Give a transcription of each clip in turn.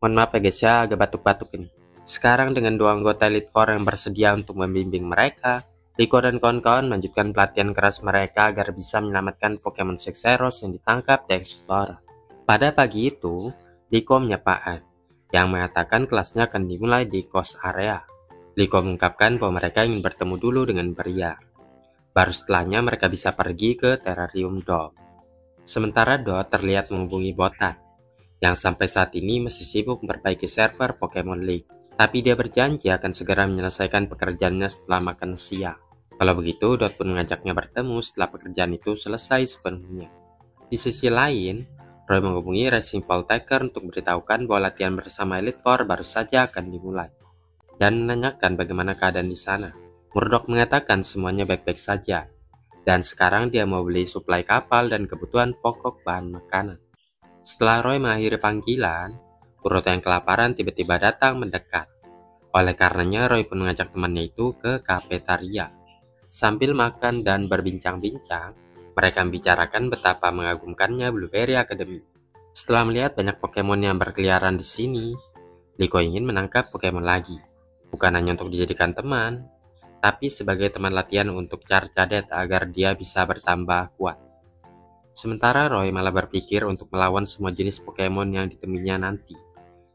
Mohon maaf ya guys ya, agak batuk-batuk ini. Sekarang dengan dua anggota Elite Four yang bersedia untuk membimbing mereka, Liko dan kawan-kawan melanjutkan pelatihan keras mereka agar bisa menyelamatkan Pokemon Sexeros yang ditangkap di Explorer. Pada pagi itu, Liko menyapa Anne, yang mengatakan kelasnya akan dimulai di Coast Area. Liko mengungkapkan bahwa mereka ingin bertemu dulu dengan Briar. Baru setelahnya mereka bisa pergi ke Terrarium Dome. Sementara Dot terlihat menghubungi Botan, yang sampai saat ini masih sibuk memperbaiki server Pokemon League. Tapi dia berjanji akan segera menyelesaikan pekerjaannya setelah makan siang. Kalau begitu, Dot pun mengajaknya bertemu setelah pekerjaan itu selesai sepenuhnya. Di sisi lain, Roy menghubungi Racing Voltaker untuk memberitahukan bahwa latihan bersama Elite Four baru saja akan dimulai, dan menanyakan bagaimana keadaan di sana. Murdoch mengatakan semuanya baik-baik saja, dan sekarang dia mau beli suplai kapal dan kebutuhan pokok bahan makanan. Setelah Roy mengakhiri panggilan, Kuroto yang kelaparan tiba-tiba datang mendekat. Oleh karenanya, Roy pun mengajak temannya itu ke kafetaria. Sambil makan dan berbincang-bincang, mereka membicarakan betapa mengagumkannya Blueberry Academy. Setelah melihat banyak Pokemon yang berkeliaran di sini, Liko ingin menangkap Pokemon lagi. Bukan hanya untuk dijadikan teman, tapi sebagai teman latihan untuk Charcadet agar dia bisa bertambah kuat. Sementara Roy malah berpikir untuk melawan semua jenis Pokemon yang ditemuinya nanti,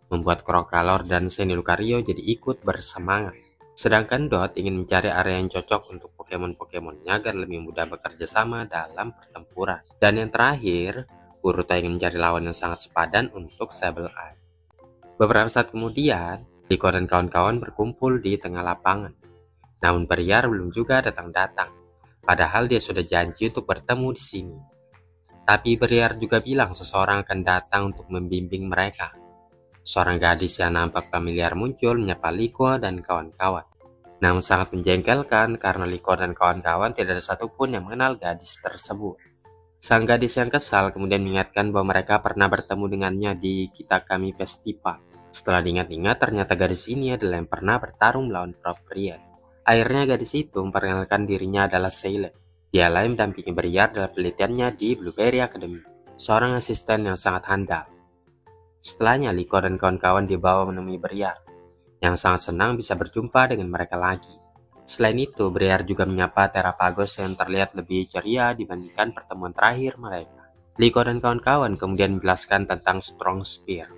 membuat Crocalor dan Senilucario jadi ikut bersemangat. Sedangkan Dot ingin mencari area yang cocok untuk Pokemon-Pokemonnya agar lebih mudah bekerja sama dalam pertempuran. Dan yang terakhir, Kuruta ingin mencari lawan yang sangat sepadan untuk Sableye. Beberapa saat kemudian, Liko dan kawan-kawan berkumpul di tengah lapangan. Namun Briar belum juga datang-datang, padahal dia sudah janji untuk bertemu di sini. Tapi Briar juga bilang seseorang akan datang untuk membimbing mereka. Seorang gadis yang nampak familiar muncul menyapa Liko dan kawan-kawan. Namun sangat menjengkelkan karena Liko dan kawan-kawan tidak ada satupun yang mengenal gadis tersebut. Sang gadis yang kesal kemudian mengingatkan bahwa mereka pernah bertemu dengannya di Kitakami Festival. Setelah diingat-ingat, ternyata gadis ini adalah yang pernah bertarung melawan Prof. Briar. Akhirnya gadis itu memperkenalkan dirinya adalah Sailor. Dialah yang mendampingi Briar dalam penelitiannya di Blueberry Academy, seorang asisten yang sangat handal. Setelahnya, Liko dan kawan-kawan dibawa menemui Briar, yang sangat senang bisa berjumpa dengan mereka lagi. Selain itu, Briar juga menyapa Terapagos yang terlihat lebih ceria dibandingkan pertemuan terakhir mereka. Liko dan kawan-kawan kemudian menjelaskan tentang Strong Spear,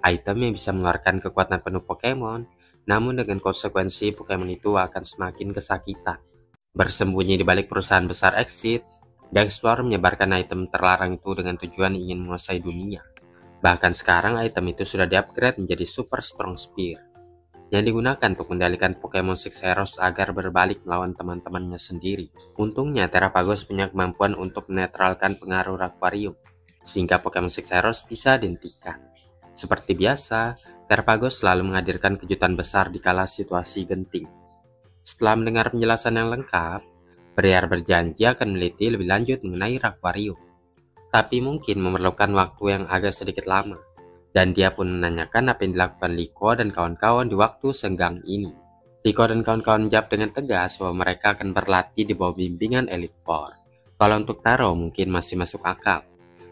item yang bisa mengeluarkan kekuatan penuh Pokemon, namun dengan konsekuensi Pokemon itu akan semakin kesakitan. Bersembunyi di balik perusahaan besar Exit, The Explorer menyebarkan item terlarang itu dengan tujuan ingin menguasai dunia. Bahkan sekarang item itu sudah di-upgrade menjadi Super Strong Spear, yang digunakan untuk mengendalikan Pokemon Sexeros agar berbalik melawan teman-temannya sendiri. Untungnya Terapagos punya kemampuan untuk menetralkan pengaruh Aquarium, sehingga Pokemon Sexeros bisa dihentikan. Seperti biasa, Terapagos selalu menghadirkan kejutan besar di kala situasi genting. Setelah mendengar penjelasan yang lengkap, Briar berjanji akan meneliti lebih lanjut mengenai Aquarium. Tapi mungkin memerlukan waktu yang agak sedikit lama, dan dia pun menanyakan apa yang dilakukan Liko dan kawan-kawan di waktu senggang ini. Liko dan kawan-kawan menjawab dengan tegas bahwa mereka akan berlatih di bawah bimbingan Elite Four. Kalau untuk Taro mungkin masih masuk akal,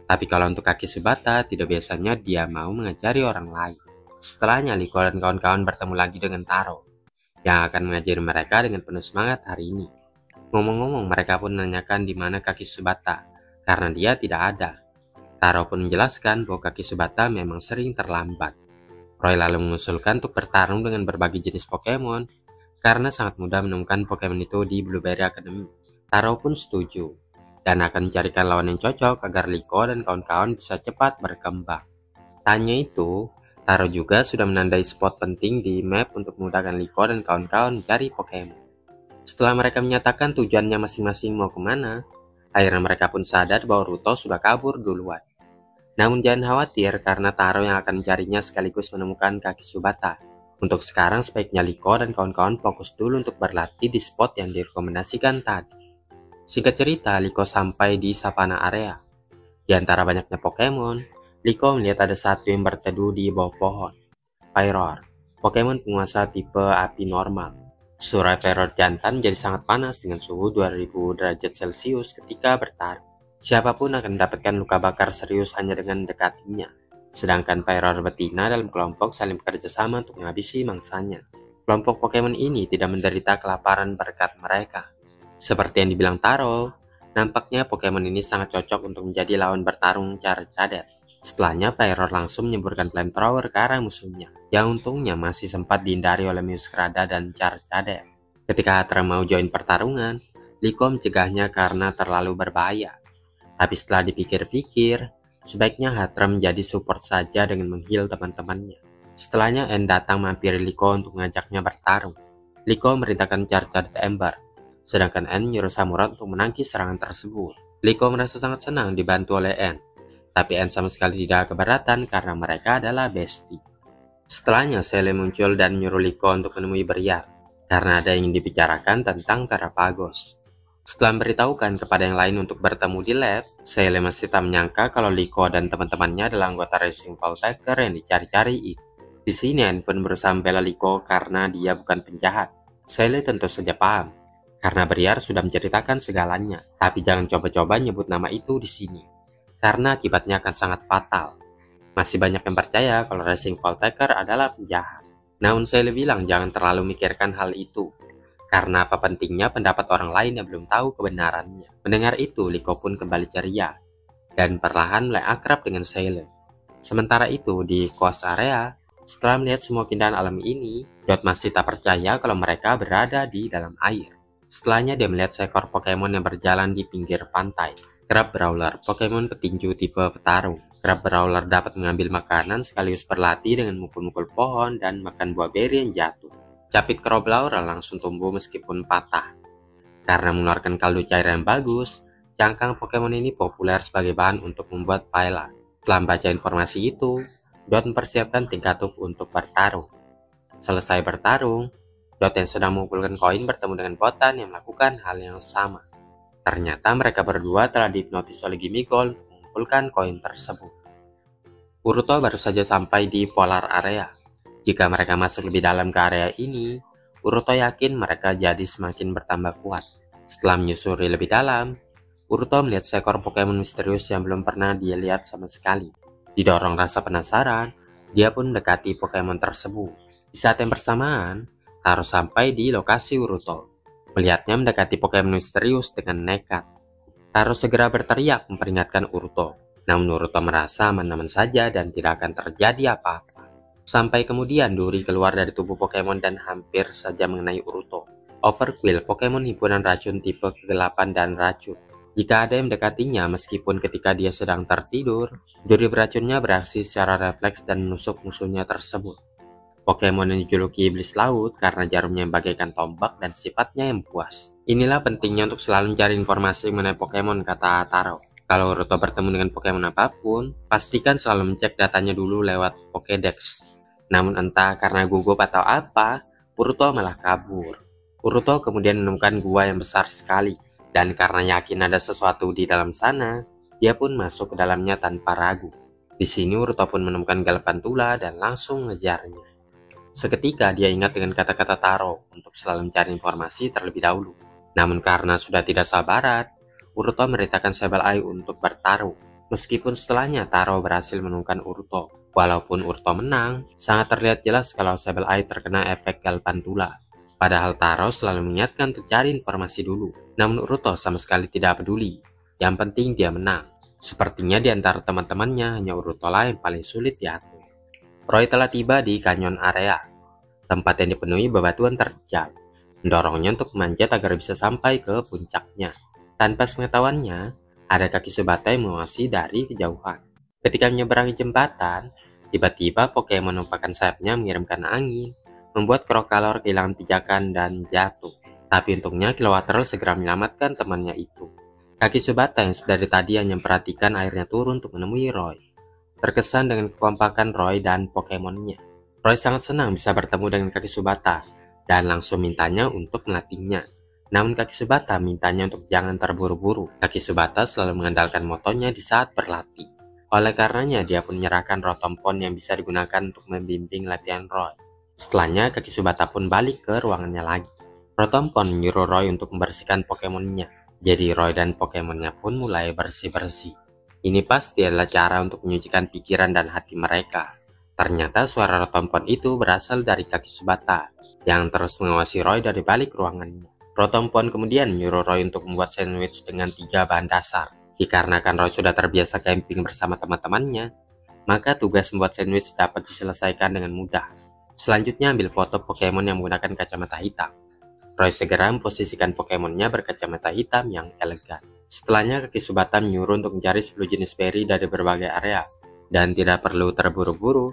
tapi kalau untuk Kaki Subata tidak biasanya dia mau mengajari orang lain. Setelahnya Liko dan kawan-kawan bertemu lagi dengan Taro, yang akan mengajari mereka dengan penuh semangat hari ini. Ngomong-ngomong, mereka pun menanyakan di mana Kaki Subata, karena dia tidak ada. Taro pun menjelaskan bahwa Kaki Subata memang sering terlambat. Roy lalu mengusulkan untuk bertarung dengan berbagai jenis Pokemon, karena sangat mudah menemukan Pokemon itu di Blueberry Academy. Taro pun setuju, dan akan mencarikan lawan yang cocok agar Liko dan kawan-kawan bisa cepat berkembang. Tanya itu, Taro juga sudah menandai spot penting di map untuk memudahkan Liko dan kawan-kawan mencari Pokemon. Setelah mereka menyatakan tujuannya masing-masing mau kemana, akhirnya mereka pun sadar bahwa Ruto sudah kabur duluan. Namun jangan khawatir karena Taro yang akan mencarinya sekaligus menemukan Kaki Subata. Untuk sekarang sebaiknya Liko dan kawan-kawan fokus dulu untuk berlatih di spot yang direkomendasikan tadi. Singkat cerita, Liko sampai di Savana Area. Di antara banyaknya Pokemon, Liko melihat ada satu yang berteduh di bawah pohon. Pyroar, Pokemon penguasa tipe api normal. Surai Pyroar jantan menjadi sangat panas dengan suhu 2000 derajat Celcius ketika bertarung. Siapapun akan mendapatkan luka bakar serius hanya dengan mendekatinya. Sedangkan Pyroar betina dalam kelompok saling bekerja sama untuk menghabisi mangsanya. Kelompok Pokemon ini tidak menderita kelaparan berkat mereka. Seperti yang dibilang Taro, nampaknya Pokemon ini sangat cocok untuk menjadi lawan bertarung Charcadet. Setelahnya, Pyroar langsung menyemburkan flamethrower ke arah musuhnya, yang untungnya masih sempat dihindari oleh Meowscarada dan Charcadet. Ketika Hatra mau join pertarungan, Liko mencegahnya karena terlalu berbahaya. Tapi setelah dipikir-pikir, sebaiknya Hatra menjadi support saja dengan mengheal teman-temannya. Setelahnya, N datang mampiri Liko untuk mengajaknya bertarung. Liko merintahkan Charcadet Ember, sedangkan N menyuruh Samurott untuk menangkis serangan tersebut. Liko merasa sangat senang dibantu oleh N, tapi N sama sekali tidak keberatan karena mereka adalah bestie. Setelahnya, Sele muncul dan menyuruh Liko untuk menemui Briar, karena ada yang ingin dibicarakan tentang Terapagos. Setelah memberitahukan kepada yang lain untuk bertemu di lab, Sele masih tak menyangka kalau Liko dan teman-temannya adalah anggota Racing Voltaker yang dicari-cari itu. Di sini N pun berusaha membela Liko karena dia bukan penjahat. Sele tentu saja paham, karena Briar sudah menceritakan segalanya. Tapi jangan coba-coba nyebut nama itu di sini, karena akibatnya akan sangat fatal. Masih banyak yang percaya kalau Racing Voltaker adalah penjahat. Namun Sele bilang jangan terlalu mikirkan hal itu, karena apa pentingnya pendapat orang lain yang belum tahu kebenarannya. Mendengar itu, Liko pun kembali ceria, dan perlahan mulai akrab dengan Sele. Sementara itu, di Coast Area, setelah melihat semua keindahan alam ini, Dot masih tak percaya kalau mereka berada di dalam air. Setelahnya dia melihat seekor Pokemon yang berjalan di pinggir pantai. Crab Brawler, Pokemon petinju tipe petarung. Crab Brawler dapat mengambil makanan sekaligus berlatih dengan mukul-mukul pohon dan makan buah beri yang jatuh. Capit Crab Brawler langsung tumbuh meskipun patah. Karena mengeluarkan kaldu cairan yang bagus, cangkang Pokemon ini populer sebagai bahan untuk membuat paela. Setelah membaca informasi itu, Dot mempersiapkan tingkat untuk bertarung. Selesai bertarung, Dot yang sedang mengumpulkan koin bertemu dengan Botan yang melakukan hal yang sama. Ternyata mereka berdua telah dihipnotis oleh Gimmighoul untuk mengumpulkan koin tersebut. Uruto baru saja sampai di Polar Area. Jika mereka masuk lebih dalam ke area ini, Uruto yakin mereka jadi semakin bertambah kuat. Setelah menyusuri lebih dalam, Uruto melihat seekor Pokemon misterius yang belum pernah dia lihat sama sekali. Didorong rasa penasaran, dia pun mendekati Pokemon tersebut. Di saat yang bersamaan, Taro sampai di lokasi Uruto. Melihatnya mendekati Pokemon misterius dengan nekat. Taro segera berteriak memperingatkan Uruto. Namun Uruto merasa aman-aman saja dan tidak akan terjadi apa-apa. Sampai kemudian duri keluar dari tubuh Pokemon dan hampir saja mengenai Uruto. Overqwil, Pokemon himpunan racun tipe kegelapan dan racun. Jika ada yang mendekatinya meskipun ketika dia sedang tertidur, duri beracunnya beraksi secara refleks dan menusuk musuhnya tersebut. Pokemon yang dijuluki iblis laut karena jarumnya yang bagaikan tombak dan sifatnya yang buas. Inilah pentingnya untuk selalu mencari informasi mengenai Pokemon, kata Taro. Kalau Uruto bertemu dengan Pokemon apapun, pastikan selalu mengecek datanya dulu lewat Pokédex. Namun entah karena gugup atau apa, Uruto malah kabur. Uruto kemudian menemukan gua yang besar sekali. Dan karena yakin ada sesuatu di dalam sana, dia pun masuk ke dalamnya tanpa ragu. Di sini Uruto pun menemukan Galvantula dan langsung mengejarnya. Seketika dia ingat dengan kata-kata Taro untuk selalu mencari informasi terlebih dahulu. Namun karena sudah tidak sabaran, Uruto merintahkan Sableye untuk bertarung. Meskipun setelahnya Taro berhasil menemukan Uruto. Walaupun Uruto menang, sangat terlihat jelas kalau Sableye terkena efek Galvantula. Padahal Taro selalu mengingatkan untuk cari informasi dulu. Namun Uruto sama sekali tidak peduli. Yang penting dia menang. Sepertinya di antara teman-temannya hanya Uruto lah yang paling sulit diatur. Roy telah tiba di Kanyon Area, tempat yang dipenuhi bebatuan terjal, mendorongnya untuk memanjat agar bisa sampai ke puncaknya. Tanpa sepengetahuannya, ada kaki Subata yang mengawasi dari kejauhan. Ketika menyeberangi jembatan, tiba-tiba Pokemon menumpahkan sayapnya mengirimkan angin, membuat Crocalor kehilangan pijakan dan jatuh. Tapi untungnya Kilowattrel segera menyelamatkan temannya itu. Kaki Subata yang dari tadi hanya memperhatikan airnya turun untuk menemui Roy. Terkesan dengan kekompakan Roy dan Pokemonnya. Roy sangat senang bisa bertemu dengan Kaki Subata dan langsung mintanya untuk melatihnya. Namun Kaki Subata mintanya untuk jangan terburu-buru. Kaki Subata selalu mengandalkan motonya di saat berlatih. Oleh karenanya dia pun menyerahkan Rotompon yang bisa digunakan untuk membimbing latihan Roy. Setelahnya Kaki Subata pun balik ke ruangannya lagi. Rotompon menyuruh Roy untuk membersihkan Pokemonnya. Jadi Roy dan Pokemonnya pun mulai bersih-bersih. Ini pasti adalah cara untuk menyucikan pikiran dan hati mereka. Ternyata suara rotompon itu berasal dari kaki Subata yang terus mengawasi Roy dari balik ruangannya. Rotompon kemudian menyuruh Roy untuk membuat sandwich dengan 3 bahan dasar. Dikarenakan Roy sudah terbiasa camping bersama teman-temannya, maka tugas membuat sandwich dapat diselesaikan dengan mudah. Selanjutnya ambil foto Pokemon yang menggunakan kacamata hitam. Roy segera memposisikan Pokemonnya berkacamata hitam yang elegan. Setelahnya kaki Subata menyuruh untuk mencari 10 jenis berry dari berbagai area. Dan tidak perlu terburu-buru,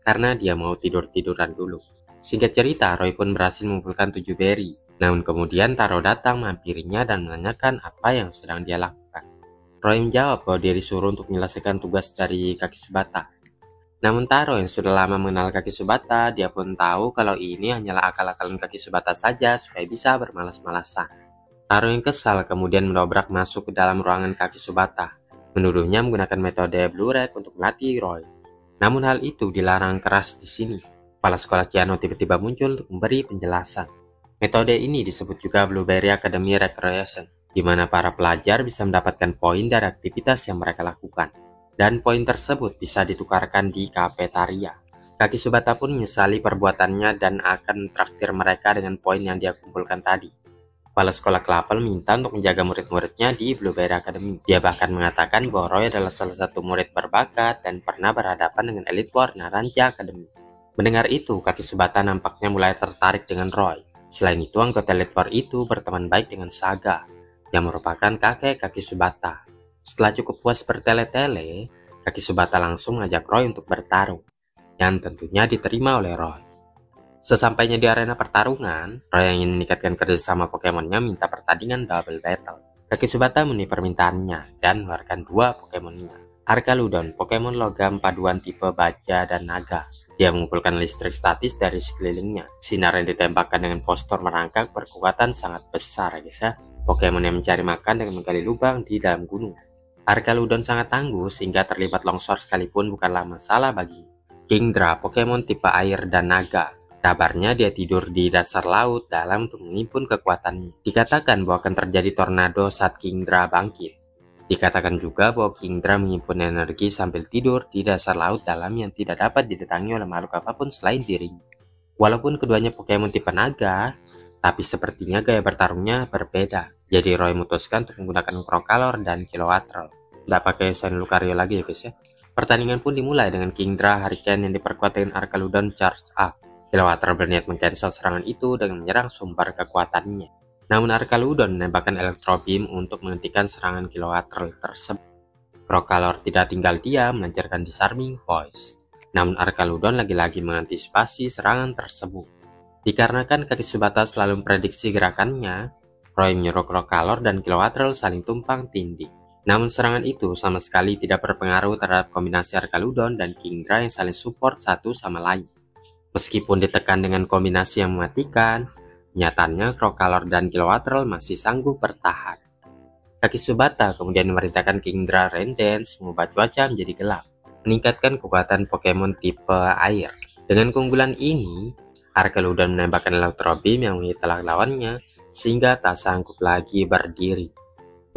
karena dia mau tidur-tiduran dulu. Singkat cerita, Roy pun berhasil mengumpulkan 7 berry. Namun kemudian Taro datang menghampirinya dan menanyakan apa yang sedang dia lakukan. Roy menjawab bahwa dia disuruh untuk menyelesaikan tugas dari kaki Subata. Namun Taro yang sudah lama mengenal kaki Subata, dia pun tahu kalau ini hanyalah akal-akalan kaki Subata saja supaya bisa bermalas-malasan. Taro yang kesal kemudian mendobrak masuk ke dalam ruangan kaki Subata, menuduhnya menggunakan metode Blue Red untuk melatih Roy. Namun hal itu dilarang keras di sini. Kepala sekolah Ciano tiba-tiba muncul untuk memberi penjelasan. Metode ini disebut juga Blueberry Academy Recreation, di mana para pelajar bisa mendapatkan poin dari aktivitas yang mereka lakukan. Dan poin tersebut bisa ditukarkan di kafetaria. Kaki Subata pun menyesali perbuatannya dan akan traktir mereka dengan poin yang dia kumpulkan tadi. Kepala sekolah Kelapel minta untuk menjaga murid-muridnya di Blueberry Academy. Dia bahkan mengatakan bahwa Roy adalah salah satu murid berbakat dan pernah berhadapan dengan elit War Naranja Academy. Mendengar itu, kaki Subata nampaknya mulai tertarik dengan Roy. Selain itu, anggota elit War itu berteman baik dengan Saga, yang merupakan kakek kaki Subata. Setelah cukup puas bertele-tele, kaki Subata langsung mengajak Roy untuk bertarung, yang tentunya diterima oleh Roy. Sesampainya di arena pertarungan, Roy yang ingin meningkatkan kerjasama Pokemonnya minta pertandingan double battle. Kaki Subata memenuhi permintaannya dan mengeluarkan 2 Pokemonnya. Arcaludon, Pokemon logam paduan tipe baja dan naga. Dia mengumpulkan listrik statis dari sekelilingnya. Sinar yang ditembakkan dengan postur merangkak berkekuatan sangat besar, guys ya. Pokemon yang mencari makan dengan menggali lubang di dalam gunung. Arcaludon sangat tangguh sehingga terlibat longsor sekalipun bukanlah masalah bagi. Kingdra, Pokemon tipe air dan naga. Kabarnya dia tidur di dasar laut dalam untuk menghimpun kekuatannya. Dikatakan bahwa akan terjadi tornado saat Kingdra bangkit. Dikatakan juga bahwa Kingdra menyimpun energi sambil tidur di dasar laut dalam yang tidak dapat didatangi oleh makhluk apapun selain dirinya. Walaupun keduanya Pokemon tipe naga, tapi sepertinya gaya bertarungnya berbeda. Jadi Roy memutuskan untuk menggunakan Crocalor dan Kilowattrel. Nggak pakai Shine Lucario lagi ya guys ya. Pertandingan pun dimulai dengan Kingdra Hurricane yang diperkuat dengan Arcaludon Charge Up. Kilowattrel berniat mengcancel serangan itu dengan menyerang sumber kekuatannya. Namun Arcaludon menembakkan Electro Beam untuk menghentikan serangan Kilowattrel tersebut. Crocalor tidak tinggal diam melancarkan Disarming Voice. Namun Arcaludon lagi-lagi mengantisipasi serangan tersebut. Dikarenakan kaki Subata selalu memprediksi gerakannya, Roy menyuruh Crocalor dan Kilowattrel saling tumpang tindih. Namun serangan itu sama sekali tidak berpengaruh terhadap kombinasi Arcaludon dan Kingdra yang saling support satu sama lain. Meskipun ditekan dengan kombinasi yang mematikan, nyatanya Crocalor dan Kilowattrel masih sanggup bertahan. Kaki Subata kemudian memerintahkan Kingdra Rain Dance mengubah cuaca menjadi gelap, meningkatkan kekuatan Pokemon tipe air. Dengan keunggulan ini, Arcaludon menembakkan Electro Beam yang menghilang lawannya sehingga tak sanggup lagi berdiri.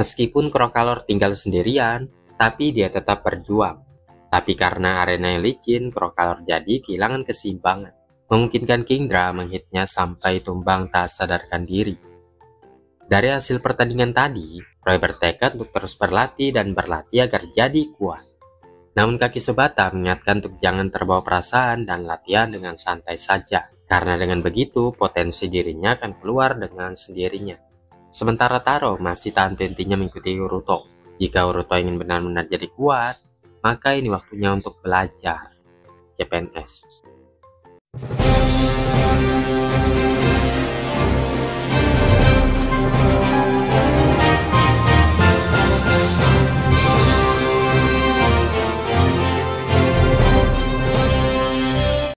Meskipun Crocalor tinggal sendirian, tapi dia tetap berjuang. Tapi karena arena yang licin, Crocalor jadi kehilangan keseimbangan, memungkinkan Kingdra menghitnya sampai tumbang tak sadarkan diri. Dari hasil pertandingan tadi, Roy bertekad untuk terus berlatih dan berlatih agar jadi kuat. Namun kaki Subata mengingatkan untuk jangan terbawa perasaan dan latihan dengan santai saja, karena dengan begitu potensi dirinya akan keluar dengan sendirinya. Sementara Taro masih tak henti-hentinya mengikuti Uruto. Jika Uruto ingin benar-benar jadi kuat, maka ini waktunya untuk belajar. CPNS.